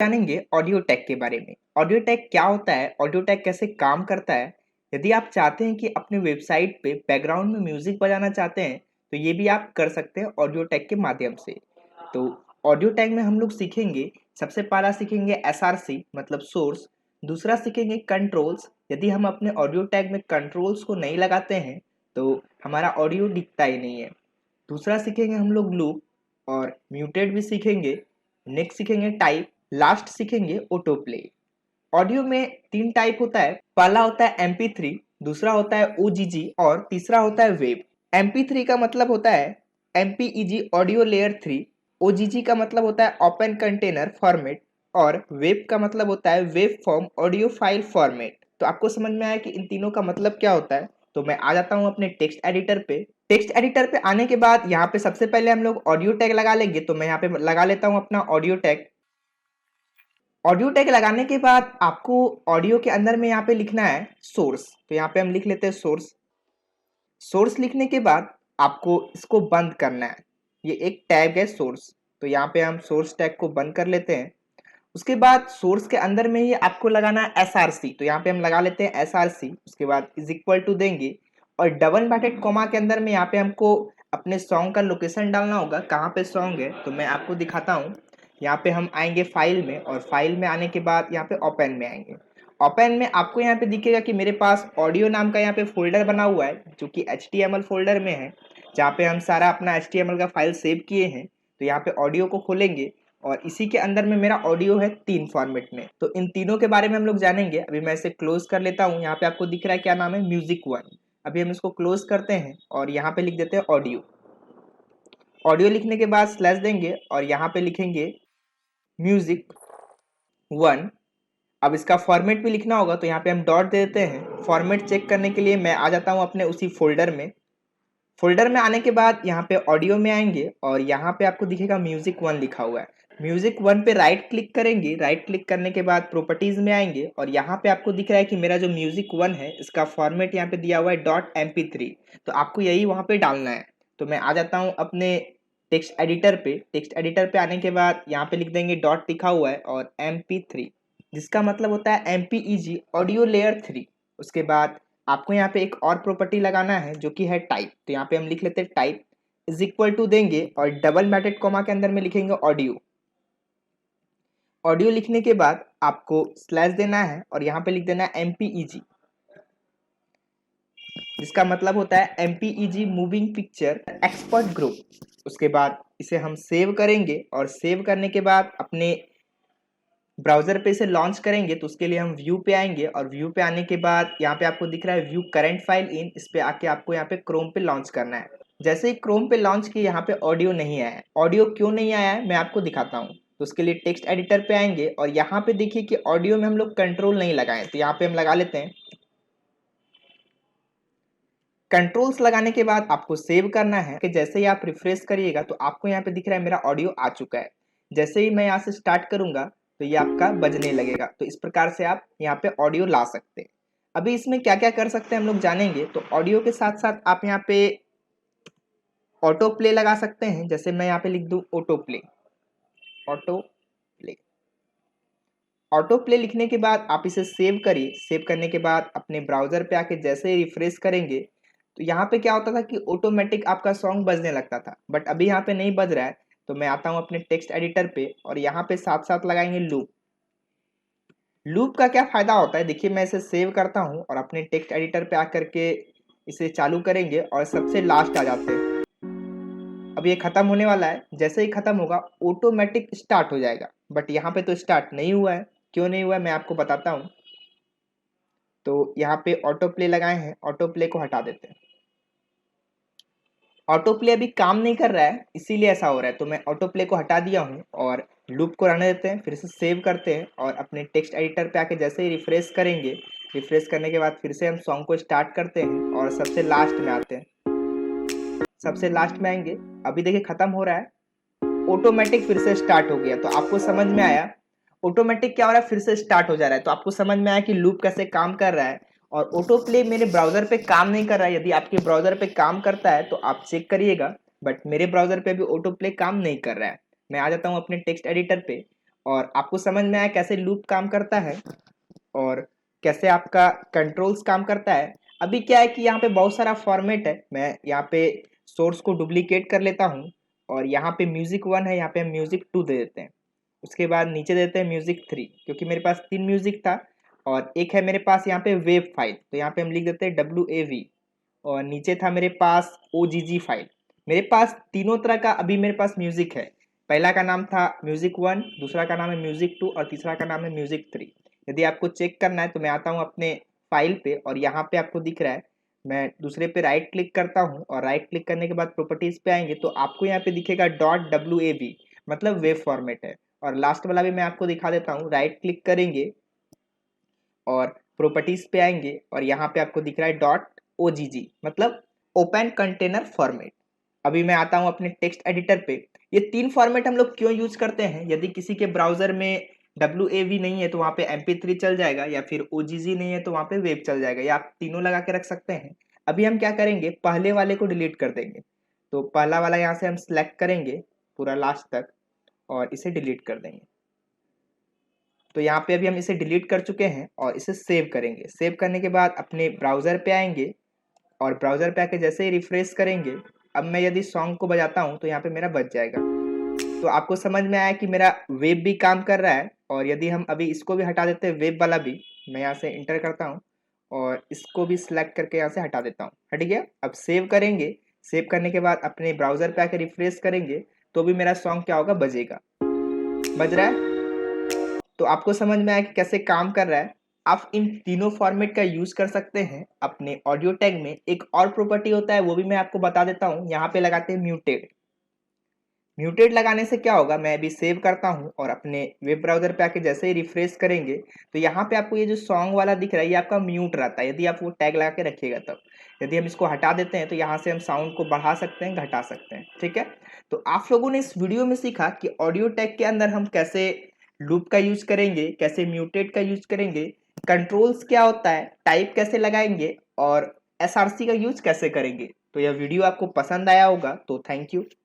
जानेंगे audio tag के बारे में। ऑडियो टैग क्या होता है, ऑडियो टैग कैसे काम करता है। यदि आप चाहते हैं कि अपने वेबसाइट पे बैकग्राउंड में म्यूजिक बजाना चाहते हैं तो ये भी आप कर सकते हैं ऑडियो टैग के माध्यम से। तो ऑडियो टैग में हम लोग सीखेंगे, सबसे पहला सीखेंगे एसआरसी मतलब सोर्स। दूसरा सीखेंगे कंट्रोल्स। यदि हम अपने ऑडियो टैग में कंट्रोल्स को नहीं लगाते हैं तो हमारा ऑडियो दिखता ही नहीं है। दूसरा सीखेंगे हम लोग लूप और म्यूटेड भी सीखेंगे। नेक्स्ट सीखेंगे टाइप। लास्ट सीखेंगे ऑटो प्ले। ऑडियो में तीन टाइप होता है। पहला होता है MP3, दूसरा होता है OGG और तीसरा होता है वेव। MP3 का मतलब होता है MPEG ऑडियो लेयर 3। OGG का मतलब होता है ओपन कंटेनर फॉर्मेट और वेव का मतलब होता है wave form audio file format. तो आपको समझ में आया कि इन तीनों का मतलब क्या होता है। तो मैं आ जाता हूँ अपने टेक्स्ट एडिटर पे। टेक्स्ट एडिटर पे आने के बाद यहाँ पे सबसे पहले हम लोग ऑडियो टैग लगा लेंगे। तो मैं यहाँ पे लगा लेता हूँ अपना ऑडियो टैग। ऑडियो टैग लगाने के बाद आपको ऑडियो के अंदर में यहाँ पे लिखना है सोर्स। तो यहाँ पे हम लिख लेते हैं सोर्स। सोर्स लिखने के बाद आपको इसको बंद करना है। ये एक टैग है सोर्स, तो यहाँ पे हम सोर्स टैग को बंद कर लेते हैं। उसके बाद सोर्स के अंदर में ही आपको लगाना है एसआरसी। तो यहाँ पे हम लगा लेते हैं एसआरसी। उसके बाद इज इक्वल टू देंगे और डबल ब्रैकेट कॉमा के अंदर में यहाँ पे हमको अपने सॉन्ग का लोकेशन डालना होगा, कहाँ पे सॉन्ग है। तो मैं आपको दिखाता हूँ। यहाँ पे हम आएंगे फाइल में और फाइल में आने के बाद यहाँ पे ओपन में आएंगे। ओपन में आपको यहाँ पे दिखेगा कि मेरे पास ऑडियो नाम का यहाँ पे फोल्डर बना हुआ है जो कि HTML फोल्डर में है, जहाँ पे हम सारा अपना HTML का फाइल सेव किए हैं। तो यहाँ पे ऑडियो को खोलेंगे और इसी के अंदर में मेरा ऑडियो है 3 फॉर्मेट में। तो इन तीनों के बारे में हम लोग जानेंगे। अभी मैं इसे क्लोज कर लेता हूँ। यहाँ पे आपको दिख रहा है क्या नाम है, म्यूजिक 1। अभी हम इसको क्लोज करते हैं और यहाँ पे लिख देते हैं ऑडियो। ऑडियो लिखने के बाद स्लैश देंगे और यहाँ पे लिखेंगे म्यूजिक 1। अब इसका फॉर्मेट भी लिखना होगा तो यहाँ पे हम डॉट दे देते हैं। फॉर्मेट चेक करने के लिए मैं आ जाता हूँ अपने उसी फोल्डर में। फोल्डर में आने के बाद यहाँ पे ऑडियो में आएंगे और यहाँ पे आपको दिखेगा म्यूजिक 1 लिखा हुआ है। म्यूजिक 1 पे राइट क्लिक करेंगे। राइट क्लिक करने के बाद प्रॉपर्टीज में आएंगे और यहाँ पे आपको दिख रहा है कि मेरा जो म्यूजिक 1 है इसका फॉर्मेट यहाँ पे दिया हुआ है .mp3। तो आपको यही वहाँ पे डालना है। तो मैं आ जाता हूँ अपने टेक्स्ट एडिटर पे। टेक्स्ट एडिटर पे आने के बाद यहाँ पे लिख देंगे डॉट लिखा हुआ है और MP3, जिसका मतलब होता है MPEG ऑडियो लेयर 3। उसके बाद आपको यहाँ पे एक और प्रॉपर्टी लगाना है जो कि है टाइप। तो यहाँ पे हम लिख लेते हैं टाइप इज इक्वल टू देंगे और डबल ब्रैकेट कॉमा के अंदर में लिखेंगे ऑडियो। ऑडियो लिखने के बाद आपको स्लैश देना है और यहाँ पे लिख देना है MPEG, जिसका मतलब होता है MPEG moving picture expert group. उसके बाद इसे हम सेव करेंगे और सेव करने के बाद अपने ब्राउजर पे इसे लॉन्च करेंगे। तो उसके लिए हम व्यू पे आएंगे और व्यू पे आने के बाद यहाँ पे आपको दिख रहा है व्यू करंट फाइल इन। इस पे आके आपको यहाँ पे क्रोम पे लॉन्च करना है। जैसे ही क्रोम पे लॉन्च किए यहाँ पे ऑडियो नहीं आया है। ऑडियो क्यों नहीं आया है मैं आपको दिखाता हूँ। तो उसके लिए टेक्स्ट एडिटर पे आएंगे और यहाँ पे देखिए कि ऑडियो में हम लोग कंट्रोल नहीं लगाए। तो यहाँ पे हम लगा लेते हैं। कंट्रोल्स लगाने के बाद आपको सेव करना है कि जैसे ही आप रिफ्रेश करिएगा तो आपको यहाँ पे दिख रहा है मेरा ऑडियो आ चुका है। जैसे ही मैं यहाँ से स्टार्ट करूंगा तो ये आपका बजने लगेगा। तो इस प्रकार से आप यहाँ पे ऑडियो ला सकते हैं। अभी इसमें क्या क्या कर सकते हैं हम लोग जानेंगे। तो ऑडियो के साथ साथ आप यहाँ पे ऑटो प्ले लगा सकते हैं। जैसे मैं यहाँ पे लिख दूं auto play. Auto play, auto play लिखने के बाद आप इसे सेव करिए। सेव करने के बाद अपने ब्राउजर पे आके जैसे ही रिफ्रेश करेंगे तो यहाँ पे क्या होता था कि ऑटोमेटिक आपका सॉन्ग बजने लगता था, बट अभी यहाँ पे नहीं बज रहा है। तो मैं आता हूँ अपने टेक्स्ट एडिटर पे और यहाँ पे साथ साथ लगाएंगे लूप। लूप का क्या फायदा होता है देखिए, मैं इसे सेव करता हूँ और अपने टेक्स्ट एडिटर पे आकर के इसे चालू करेंगे और सबसे लास्ट आ जाते हैं। अब ये खत्म होने वाला है। जैसे ही खत्म होगा ऑटोमेटिक स्टार्ट हो जाएगा, बट यहाँ पे तो स्टार्ट नहीं हुआ है। क्यों नहीं हुआ है मैं आपको बताता हूँ। तो यहाँ पे ऑटो प्ले लगाए हैं, ऑटो प्ले को हटा देते हैं। ऑटो प्ले अभी काम नहीं कर रहा है इसीलिए ऐसा हो रहा है। तो मैं ऑटो प्ले को हटा दिया हूँ और लूप को रहने देते हैं। फिर से सेव करते हैं और अपने टेक्स्ट एडिटर पे आके जैसे ही रिफ्रेश करेंगे, रिफ्रेश करने के बाद फिर से हम सॉन्ग को स्टार्ट करते हैं और सबसे लास्ट में आते हैं। सबसे लास्ट में आएंगे, अभी देखिए खत्म हो रहा है। ऑटोमेटिक फिर से स्टार्ट हो गया। तो आपको समझ में आया ऑटोमेटिक क्या हो रहा है, फिर से स्टार्ट हो जा रहा है। तो आपको समझ में आया कि लूप कैसे काम कर रहा है। और ऑटो प्ले मेरे ब्राउजर पे काम नहीं कर रहा है। यदि आपके ब्राउजर पे काम करता है तो आप चेक करिएगा, बट मेरे ब्राउजर पे भी ऑटो प्ले काम नहीं कर रहा है। मैं आ जाता हूँ अपने टेक्स्ट एडिटर पे और आपको समझ में आया कैसे लूप काम करता है और कैसे आपका कंट्रोल्स काम करता है। अभी क्या है कि यहाँ पे बहुत सारा फॉर्मेट है, मैं यहाँ पे सोर्स को डुप्लीकेट कर लेता हूँ और यहाँ पे म्यूजिक 1 है, यहाँ पे हम म्यूजिक 2 दे देते हैं। उसके बाद नीचे देते हैं म्यूजिक 3, क्योंकि मेरे पास 3 म्यूजिक था और एक है मेरे पास यहाँ पे वेब फाइल, तो यहाँ पे हम लिख देते हैं WAV। और नीचे था मेरे पास OGG फाइल। मेरे पास तीनों तरह का अभी मेरे पास म्यूजिक है। पहला का नाम था म्यूजिक 1, दूसरा का नाम है म्यूजिक 2 और तीसरा का नाम है म्यूजिक 3। यदि आपको चेक करना है तो मैं आता हूँ अपने फाइल पे और यहाँ पे आपको दिख रहा है, मैं दूसरे पे राइट क्लिक करता हूँ और राइट क्लिक करने के बाद प्रॉपर्टीज पे आएंगे तो आपको यहाँ पे दिखेगा .wav, मतलब वेब फॉर्मेट है। और लास्ट वाला भी मैं आपको दिखा देता हूँ, राइट क्लिक करेंगे और प्रॉपर्टीज पे आएंगे और यहाँ पे आपको दिख रहा है .ogg, मतलब ओपन कंटेनर फॉर्मेट। अभी मैं आता हूँ अपने टेक्स्ट एडिटर पे। ये 3 फॉर्मेट हम लोग क्यों यूज करते हैं, यदि किसी के ब्राउजर में WAV नहीं है तो वहाँ पे MP3 चल जाएगा, या फिर OGG नहीं है तो वहाँ पे वेब चल जाएगा, या आप तीनों लगा के रख सकते हैं। अभी हम क्या करेंगे, पहले वाले को डिलीट कर देंगे। तो पहला वाला यहाँ से हम सिलेक्ट करेंगे पूरा लास्ट तक और इसे डिलीट कर देंगे। तो यहाँ पे अभी हम इसे डिलीट कर चुके हैं और इसे सेव करेंगे। सेव करने के बाद अपने ब्राउज़र पे आएंगे और ब्राउज़र पे आके जैसे ही रिफ्रेश करेंगे, अब मैं यदि सॉन्ग को बजाता हूँ तो यहाँ पे मेरा बज जाएगा। तो आपको समझ में आया कि मेरा वेब भी काम कर रहा है। और यदि हम अभी इसको भी हटा देते हैं, वेब वाला भी, मैं यहाँ से इंटर करता हूँ और इसको भी सिलेक्ट करके यहाँ से हटा देता हूँ, हट गया। अब सेव करेंगे, सेव करने के बाद अपने ब्राउज़र पे आके रिफ्रेश करेंगे तो भी मेरा सॉन्ग क्या होगा, बजेगा। बज रहा है। तो आपको समझ में आया कि कैसे काम कर रहा है। आप इन तीनों फॉर्मेट का यूज कर सकते हैं अपने ऑडियो टैग में। एक और प्रॉपर्टी होता है, वो भी मैं आपको बता देता हूँ। यहाँ पे लगाते हैं म्यूटेड। म्यूटेड लगाने से क्या होगा, मैं अभी सेव करता हूँ और अपने वेब ब्राउजर पे आके जैसे ही रिफ्रेश करेंगे तो यहाँ पे आपको ये जो सॉन्ग वाला दिख रहा है ये आपका म्यूट रहता है, यदि आप वो टैग लगा के रखिएगा तब। यदि हम इसको हटा देते हैं तो यहाँ से हम साउंड को बढ़ा सकते हैं, घटा सकते हैं, ठीक है। तो आप लोगों ने इस वीडियो में सीखा कि ऑडियो टैग के अंदर हम कैसे लूप का यूज करेंगे, कैसे म्यूटेट का यूज करेंगे, कंट्रोल्स क्या होता है, टाइप कैसे लगाएंगे और SRC का यूज कैसे करेंगे। तो यह वीडियो आपको पसंद आया होगा, तो थैंक यू।